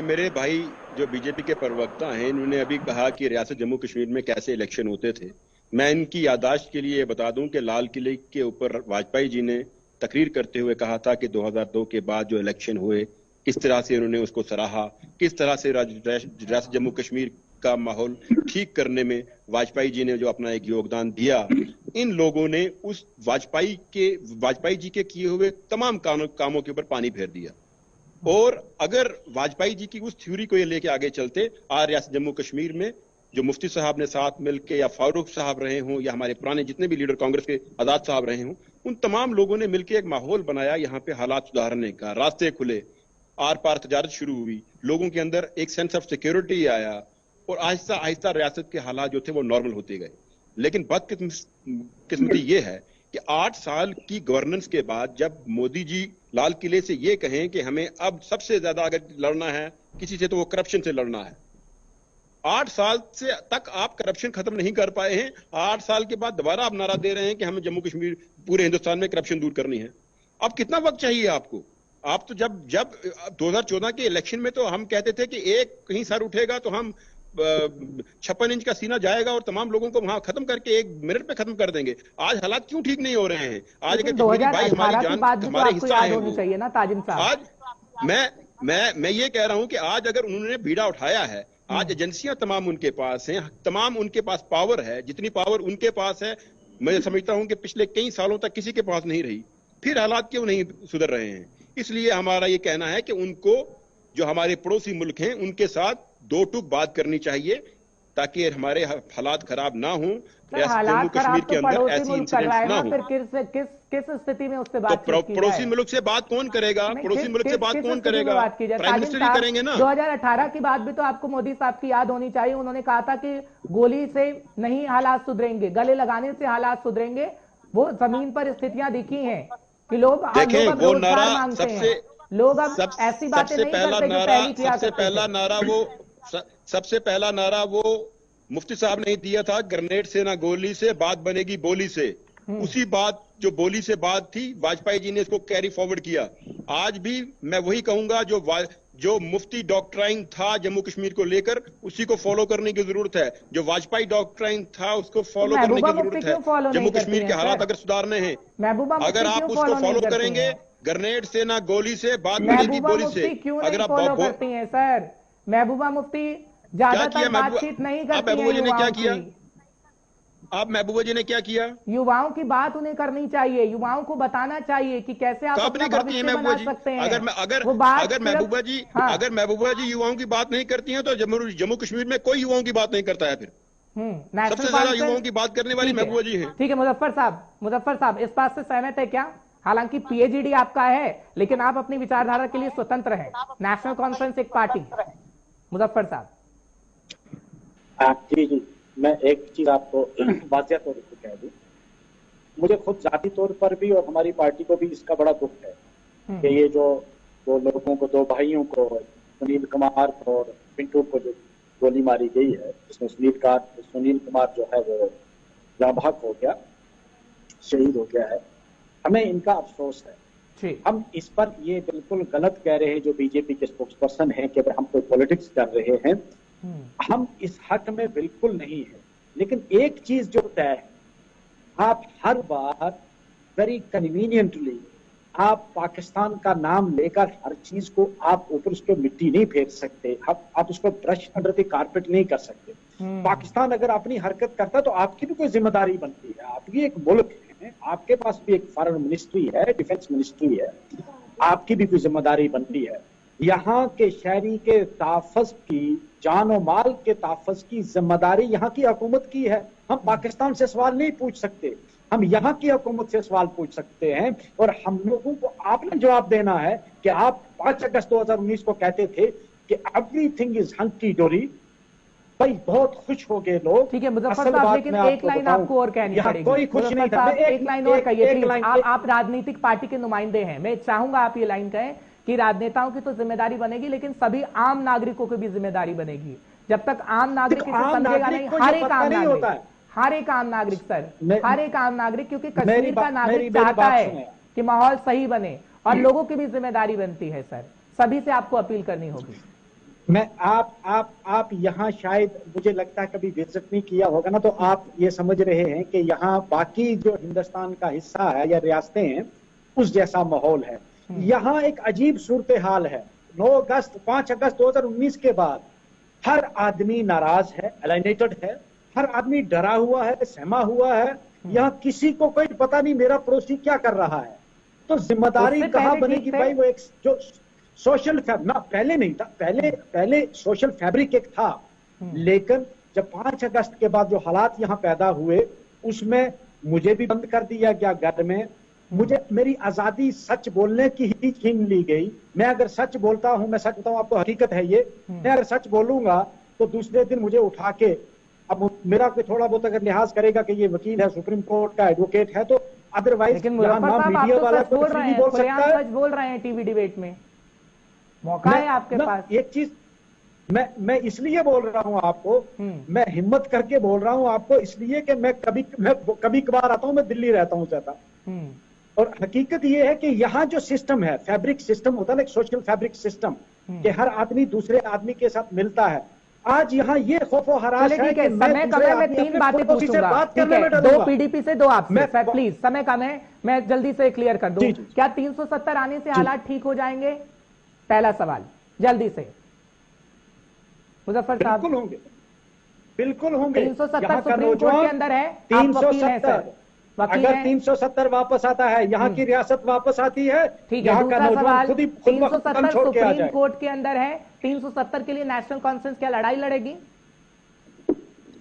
मेरे भाई जो बीजेपी के प्रवक्ता हैं, इन्होंने अभी कहा कि रियासत जम्मू कश्मीर में कैसे इलेक्शन होते थे। मैं इनकी याददाश्त के लिए बता दूं कि लाल किले के ऊपर वाजपेयी जी ने तकरीर करते हुए कहा था कि 2002 के बाद जो इलेक्शन हुए, किस तरह से उन्होंने उसको सराहा, किस तरह से रियासत जम्मू कश्मीर का माहौल ठीक करने में वाजपेयी जी ने जो अपना एक योगदान दिया। इन लोगों ने उस वाजपेयी जी के किए हुए तमाम कामों के ऊपर पानी फेर दिया। और अगर वाजपेयी जी की उस थ्योरी को ये लेके आगे चलते, आज रियासत जम्मू कश्मीर में जो मुफ्ती साहब ने साथ मिलके, या फारूक साहब रहे हों, या हमारे पुराने जितने भी लीडर कांग्रेस के आजाद साहब रहे हों, उन तमाम लोगों ने मिलकर एक माहौल बनाया यहाँ पे हालात सुधारने का, रास्ते खुले। आर पार तजारत शुरू हुई, लोगों के अंदर एक सेंस ऑफ सिक्योरिटी आया और आहिस्ता आहिस्ता रियासत के हालात जो थे वो नॉर्मल होते गए। लेकिन बदकिस्मती ये है कि 8 साल की गवर्नेंस के बाद जब मोदी जी लाल किले से ये कहें कि हमें अब सबसे ज्यादा अगर लड़ना है किसी से तो वो करप्शन से लड़ना है, 8 साल से तक आप करप्शन खत्म नहीं कर पाए हैं। 8 साल के बाद दोबारा आप नारा दे रहे हैं कि हमें जम्मू कश्मीर पूरे हिंदुस्तान में करप्शन दूर करनी है। अब कितना वक्त चाहिए आपको? आप तो जब 2014 के इलेक्शन में तो हम कहते थे कि एक कहीं सर उठेगा तो हम 56 इंच का सीना जाएगा और तमाम लोगों को वहां खत्म करके 1 मिनट पे खत्म कर देंगे। आज हालात क्यों ठीक नहीं हो रहे हैं? आज अगर मेरी भाई हमारी जान हमारे हिस्सा है ना ताजिम साहब, आज मैं ये कह रहा हूं कि आज अगर उन्होंने बीड़ा उठाया है, आज एजेंसियां तमाम उनके पास हैं, तमाम उनके पास पावर है, जितनी पावर उनके पास है मैं समझता हूं कि पिछले कई सालों तक किसी के पास नहीं रही। फिर हालात क्यों नहीं सुधर रहे हैं? इसलिए हमारा ये कहना है कि उनको जो हमारे पड़ोसी मुल्क हैं उनके साथ 2 टूक बात करनी चाहिए ताकि हमारे हालात खराब ना हो, जम्मू कश्मीर के अंदर ऐसी इंसिडेंट्स ना हो। फिर किस स्थिति में उससे बात तो पड़ोसी मुल्क से बात कौन करेगा? पड़ोसी मुल्क से बात कौन करेगा? प्राइम मिनिस्टर ही करेंगे ना। 2018 की बात भी तो आपको मोदी साहब की याद होनी चाहिए। उन्होंने कहा था कि गोली से नहीं हालात सुधरेंगे, गले लगाने से हालात सुधरेंगे। वो जमीन पर स्थितियां दिखी हैं कि लोग देखें वो नारा सबसे लोग अब ऐसी बातें नहीं करते जो पहली किया सबसे पहला नारा वो मुफ्ती साहब ने दिया था, ग्रेनेड से ना गोली से बात बनेगी बोली से। उसी बात जो बोली से बात थी वाजपेयी जी ने इसको कैरी फॉरवर्ड किया। आज भी मैं वही कहूंगा जो मुफ्ती डॉक्ट्राइन था जम्मू कश्मीर को लेकर उसी को फॉलो करने की जरूरत है। जो वाजपेयी डॉक्ट्राइन था उसको फॉलो करने की जरूरत है। जम्मू कश्मीर के हालात अगर सुधारने हैं, अगर आप उसको फॉलो करेंगे, ग्रेनेड से ना गोली से बात बनेगी बोली से। अगर आप फॉलो करती हैं सर, महबूबा मुफ्ती ज्यादातर बातचीत नहीं करती हैं। महबूबा जी ने क्या किया? आप महबूबा जी ने क्या किया? युवाओं की बात उन्हें करनी चाहिए, युवाओं को बताना चाहिए कि कैसे आप अपना भविष्य बना सकते हैं। अगर महबूबा जी युवाओं की बात नहीं करती हैं तो जम्मू कश्मीर में कोई युवाओं की बात नहीं करता है। फिर सबसे ज्यादा युवाओं की बात करने वाली महबूबा जी हैं। ठीक है मुजफ्फर साहब इस बात से सहमत है क्या? हालांकि पीएचडी आपका है लेकिन आप अपनी विचारधारा के लिए स्वतंत्र हैं, नेशनल कॉन्फ्रेंस एक पार्टी। मुजफ्फर साहब जी, मैं एक चीज आपको वाज़िया तौर पर कह दूं, मुझे खुद जाती तौर पर भी और हमारी पार्टी को भी इसका बड़ा दुख है कि ये जो 2 लोगों को, 2 भाइयों को, सुनील कुमार और पिंटू को जो गोली मारी गई है, जिसमें सुनील कुमार जो है वो जाँ बहक हो गया, शहीद हो गया है। हमें इनका अफसोस है। हम इस पर ये बिल्कुल गलत कह रहे हैं जो बीजेपी के स्पोक्स पर्सन हैं कि हम कोई पॉलिटिक्स कर रहे हैं। हम इस हक में बिल्कुल नहीं है। लेकिन एक चीज जो तय है, आप हर बार वेरी कन्वीनियंटली आप पाकिस्तान का नाम लेकर हर चीज को आप ऊपर उसको मिट्टी नहीं फेर सकते, आप उसको ब्रश अंडर द कारपेट नहीं कर सकते। पाकिस्तान अगर अपनी हरकत करता तो आपकी भी कोई जिम्मेदारी बनती है। आप भी एक मुल्क है, आपके पास भी एक फॉरेन मिनिस्ट्री है, डिफेंस मिनिस्ट्री है, आपकी भी कोई जिम्मेदारी बनती है। यहाँ के शहरी के तहफ़्फ़ुज़ की, जान और माल के तहफ़्फ़ुज़ की जिम्मेदारी यहाँ की हुकूमत की है। हम पाकिस्तान से सवाल नहीं पूछ सकते, हम यहाँ की हुकूमत से सवाल पूछ सकते हैं। और हम लोगों को आपने जवाब देना है कि आप 5 अगस्त 2019 को कहते थे कि एवरीथिंग इज हंकी डोरी। भाई बहुत खुश हो गए लोग। ठीक है मुजफ्फर साहब, लेकिन एक लाइन आपको और कहनी पड़ेगी। कोई खुश नहीं था। एक लाइन और कहिए। आप राजनीतिक पार्टी के नुमाइंदे हैं, मैं चाहूंगा आप ये लाइन कहें कि राजनेताओं की तो जिम्मेदारी बनेगी लेकिन सभी आम नागरिकों की भी जिम्मेदारी बनेगी। जब तक आम नागरिक इसे समझेगा नहीं, हर एक आम नागरिक सर, हर एक आम नागरिक, क्योंकि कश्मीर का नागरिक चाहता है कि माहौल सही बने और लोगों की भी जिम्मेदारी बनती है सर। सभी से आपको अपील करनी होगी। मैं आप यहाँ शायद मुझे लगता है कभी विजिट नहीं किया होगा ना, तो आप ये समझ रहे हैं कि यहाँ बाकी जो हिंदुस्तान का हिस्सा है या रियासतें हैं उस जैसा माहौल है। यहाँ एक अजीब सूरत हाल है। 5 अगस्त 2019 के बाद हर आदमी नाराज है, एलिनेटेड है, हर आदमी डरा हुआ है, सहमा हुआ है। यहाँ किसी को कोई पता नहीं मेरा पड़ोसी क्या कर रहा है। तो जिम्मेदारी कहाँ बनेगी भाई? वो एक जो सोशल ना पहले नहीं था, पहले सोशल फैब्रिक एक था, लेकिन जब 5 अगस्त के बाद जो हालात यहाँ पैदा हुए उसमें मुझे भी बंद कर दिया गया घर में, मुझे मेरी आजादी सच बोलने की ही छीन ली गई। मैं अगर सच बोलता हूं, मैं सच बताऊं आपको, हकीकत है ये, मैं अगर सच बोलूंगा तो दूसरे दिन मुझे उठा के, अब मेरा कोई थोड़ा बहुत अगर लिहाज करेगा कि ये वकील है, सुप्रीम कोर्ट का एडवोकेट है, तो अदरवाइज लेकिन मुजफ्फर साहब आप मीडिया तो वाला सच बोल रहे हैं, बोल खुलेआम सकता है। सच बोल रहे हैं टीवी डिबेट में, मौका है आपके पास। एक चीज मैं इसलिए बोल रहा हूं आपको, मैं हिम्मत करके बोल रहा हूं आपको इसलिए कि मैं कभी कभार आता हूं, मैं दिल्ली रहता हूं ज्यादा, और हकीकत ये है कि यहाँ जो सिस्टम है, फैब्रिक सिस्टम होता है ना, एक सोशल फैब्रिक सिस्टम, कि हर आदमी दूसरे आदमी के साथ मिलता है। आज यहाँ ये खौफो हरास है कि समय कम है, मैं 3 बातें पूछूंगा, ठीक है, 2 पीडीपी से 2 आपसे, प्लीज, समय कम है, मैं जल्दी से क्लियर कर दूं। क्या 370 आने से हालात ठीक हो जाएंगे? पहला सवाल जल्दी से मुजफ्फर साहब। बिल्कुल होंगे, बिल्कुल होंगे। 370 सुप्रीम कोर्ट के अंदर है, आप वकील हैं सर, अगर 370 वापस आता है, यहाँ की रियासत वापस आती है, ठीक है। दूसरा सवाल, 370 सुप्रीम कोर्ट के अंदर है, 370 के लिए नेशनल कॉन्फ्रेंस क्या लड़ाई लड़ेगी?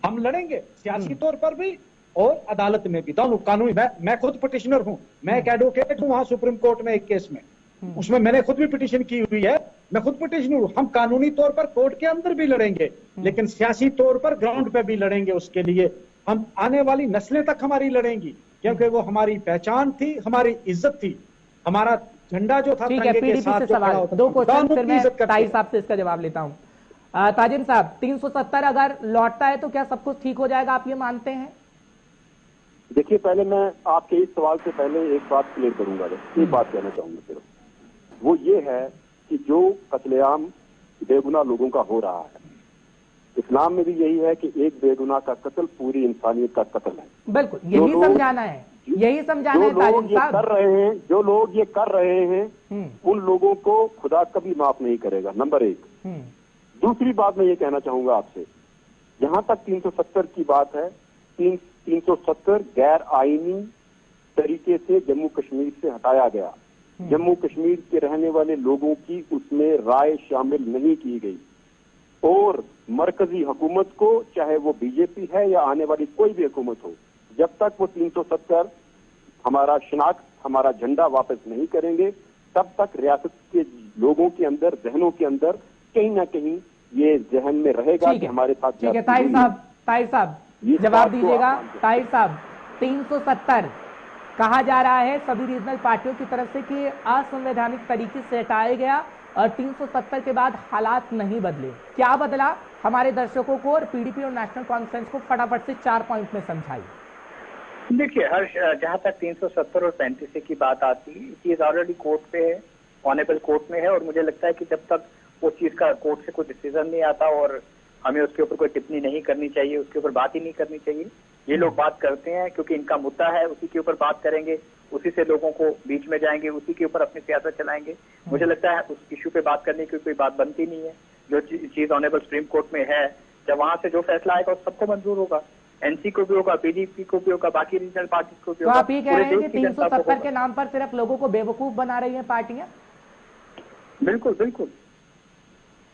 हम लड़ेंगे, सियासी तौर पर भी और अदालत में भी, दोनों कानूनी। मैं खुद पिटिशनर हूं, मैं एक एडवोकेट हूं वहां सुप्रीम कोर्ट में एक केस में, उसमें मैंने खुद भी पिटिशन की हुई है, मैं खुद पिटिशनर हूं। हम कानूनी तौर पर कोर्ट के अंदर भी लड़ेंगे, लेकिन सियासी तौर पर ग्राउंड पे भी लड़ेंगे। उसके लिए हम आने वाली नस्लें तक हमारी लड़ेंगी, क्योंकि वो हमारी पहचान थी, हमारी इज्जत थी, हमारा झंडा जो था। ठीक है, पीडीपी से सवाल, 2 क्वेश्चन फिर मैं ताहिर साहब से इसका जवाब लेता हूं। ताजिम साहब, 370 अगर लौटता है तो क्या सब कुछ ठीक हो जाएगा, आप ये मानते हैं? देखिए, पहले मैं आपके इस सवाल से पहले एक बात क्लियर करूंगा, एक बात कहना चाहूंगा सिर्फ, वो ये है कि जो कत्लेआम बेगुनाह लोगों का हो रहा है, इस्लाम में भी यही है कि एक बेगुनाह का कत्ल पूरी इंसानियत का कत्ल है। बिल्कुल, यही समझाना है, यही समझाना है ताजिम साहब। कर रहे हैं, जो लोग ये कर रहे हैं, उन लोगों को खुदा कभी माफ नहीं करेगा, नंबर 1। दूसरी बात मैं ये कहना चाहूंगा आपसे, जहां तक 370 की बात है, 370 गैर आईनी तरीके से जम्मू कश्मीर से हटाया गया। जम्मू कश्मीर के रहने वाले लोगों की उसमें राय शामिल नहीं की गई, और मरकजी हुकूमत को, चाहे वो बीजेपी है या आने वाली कोई भी हुकूमत हो, जब तक वो 370 हमारा शनाख्त, हमारा झंडा वापस नहीं करेंगे, तब तक रियासत के लोगों के अंदर, जहनों के अंदर कहीं ना कहीं ये जहन में रहेगा कि हमारे साथ। ठीक है, ताहिर साहब जवाब दीजिएगा। ताहिर साहब, 370 कहा जा रहा है सभी रीजनल पार्टियों की तरफ से कि असंवैधानिक तरीके से हटाया गया, और 370 के बाद हालात नहीं बदले। क्या बदला, हमारे दर्शकों को और पीडीपी और नेशनल कॉन्फ्रेंस को फटाफट से 4 पॉइंट में समझाइए। देखिए हर्ष, जहां तक 370 और 35 की बात आती है, चीज ऑलरेडी कोर्ट पे है, ऑनेबल कोर्ट में है, और मुझे लगता है कि जब तक वो चीज का कोर्ट से कोई डिसीजन नहीं आता और हमें उसके ऊपर कोई टिप्पणी नहीं करनी चाहिए, उसके ऊपर बात ही नहीं करनी चाहिए। ये लोग बात करते हैं क्योंकि इनका मुद्दा है, उसी के ऊपर बात करेंगे, उसी से लोगों को बीच में जाएंगे, उसी के ऊपर अपनी सियासत चलाएंगे। मुझे लगता है उस इशू पे बात करने की कोई बात बनती नहीं है। जो चीज ऑनेबल सुप्रीम कोर्ट में है, जब वहां से जो फैसला आएगा उस सबको मंजूर होगा, एनसी को भी होगा, पीडीपी को भी होगा, बाकी रीजनल पार्टी को भी होगा। तो आप ये कह रहे हैं कि 370 के नाम पर सिर्फ लोगों को बेवकूफ बना रही है पार्टियां? बिल्कुल बिल्कुल,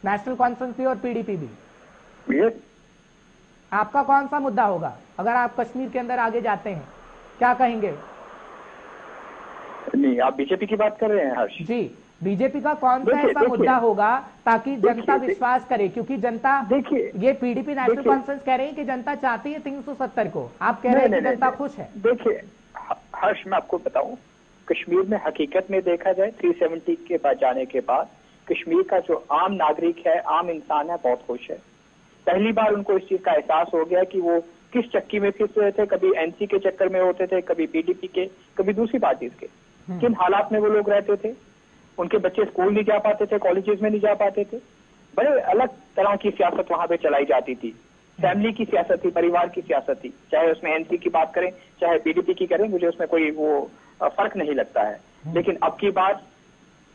नेशनल कॉन्फ्रेंस भी और पीडीपी भी। यस। आपका कौन सा मुद्दा होगा अगर आप कश्मीर के अंदर आगे जाते हैं, क्या कहेंगे? नहीं, आप बीजेपी की बात कर रहे हैं हर्ष जी, बीजेपी का कौन सा ऐसा मुद्दा होगा ताकि जनता विश्वास करे, क्योंकि जनता, देखिए, ये पीडीपी नेशनल कॉन्फ्रेंस कह रही है कि जनता चाहती है 370 को, आप कह रहे हैं कि जनता खुश है। देखिए हर्ष, मैं आपको बताऊं, कश्मीर में हकीकत में देखा जाए 370 के बाद जाने के बाद कश्मीर का जो आम नागरिक है, आम इंसान है, बहुत खुश है। पहली बार उनको इस चीज का एहसास हो गया कि वो किस चक्की में फिस रहे थे, कभी एनसी के चक्कर में होते थे, कभी पीडीपी के, कभी दूसरी पार्टीज के, किन हालात में वो लोग रहते थे। उनके बच्चे स्कूल नहीं जा पाते थे, कॉलेजेस में नहीं जा पाते थे, बड़े अलग तरह की सियासत वहां पे चलाई जाती थी। फैमिली की सियासत थी, परिवार की सियासत थी, चाहे उसमें एनसी की बात करें चाहे पीडीपी की करें, मुझे उसमें कोई वो फर्क नहीं लगता है। लेकिन अब की बात,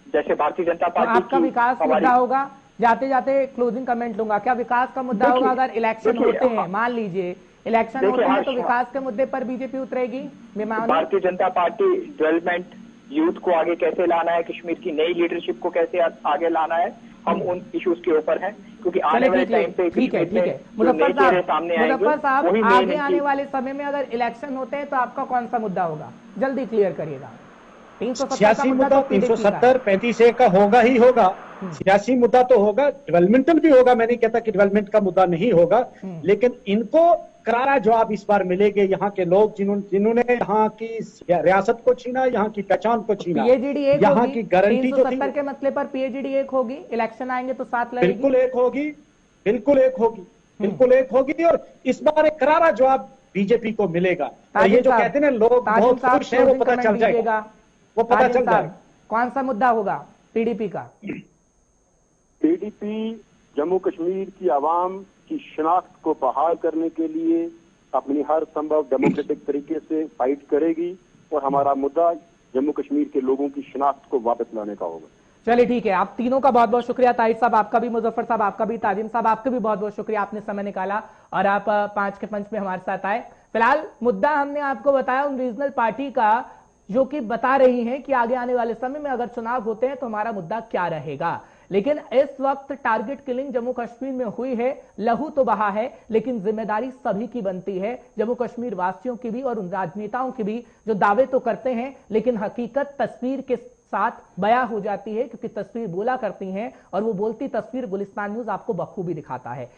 जैसे भारतीय जनता पार्टी, आपका विकास मुद्दा होगा, जाते जाते क्लोजिंग कमेंट लूंगा, क्या विकास का मुद्दा होगा अगर इलेक्शन होते हैं, मान लीजिए इलेक्शन होते हैं, तो विकास के मुद्दे पर बीजेपी उतरेगी? Bharatiya Janata party development, youth को आगे कैसे लाना है, कश्मीर की नई लीडरशिप को कैसे आगे लाना है, हम उन इश्यूज के ऊपर हैं, क्योंकि आने वाले टाइम पे ठीक है मुजफ्फर साहब, आगे आने वाले समय में अगर इलेक्शन होते हैं तो आपका कौन सा मुद्दा होगा, जल्दी क्लियर करिएगा। सियासी मुद्दा 370 35A का होगा ही होगा। सियासी मुद्दा तो होगा, डेवलपमेंटल भी होगा। मैं नहीं कहता कि डेवलपमेंट का मुद्दा नहीं होगा, लेकिन इनको करारा जवाब इस बार मिलेंगे। यहाँ के लोग जिन्होंने यहाँ की रियासत को छीना, यहाँ की पहचान को छीना, यहाँ की गारंटी जो थी, 370 के मसले पर पीएचडी एक होगी, इलेक्शन आएंगे तो साथ लगेगी। बिल्कुल एक होगी, बिल्कुल एक होगी, बिल्कुल एक होगी। और इस बार एक करारा जवाब बीजेपी को मिलेगा। और ये जो कहते हैं ना लोग बहुत खुश हैं, वो पता चल जाएगा, वो पता चल जाएगा। कौन सा मुद्दा होगा पीडीपी का? पीडीपी जम्मू कश्मीर की आवाम की शनाख्त को बहाल करने के लिए अपनी हर संभव डेमोक्रेटिक तरीके से फाइट करेगी और हमारा मुद्दा जम्मू कश्मीर के लोगों की शनाख्त को वापस लाने का होगा। चलिए ठीक है, आप तीनों का बहुत बहुत शुक्रिया। ताहिर साहब आपका भी, मुजफ्फर साहब आपका भी, ताजिम साहब आपका भी बहुत बहुत शुक्रिया, आपने समय निकाला और आप 5 के पंच में हमारे साथ आए। फिलहाल मुद्दा हमने आपको बताया उन रीजनल पार्टी का जो कि बता रही हैं कि आगे आने वाले समय में अगर चुनाव होते हैं तो हमारा मुद्दा क्या रहेगा। लेकिन इस वक्त टारगेट किलिंग जम्मू कश्मीर में हुई है, लहू तो बहा है, लेकिन जिम्मेदारी सभी की बनती है, जम्मू कश्मीर वासियों की भी और उन राजनेताओं की भी जो दावे तो करते हैं लेकिन हकीकत तस्वीर के साथ बयां हो जाती है, क्योंकि तस्वीर बोला करती हैं और वो बोलती तस्वीर गुलिस्तान न्यूज आपको बखूबी दिखाता है।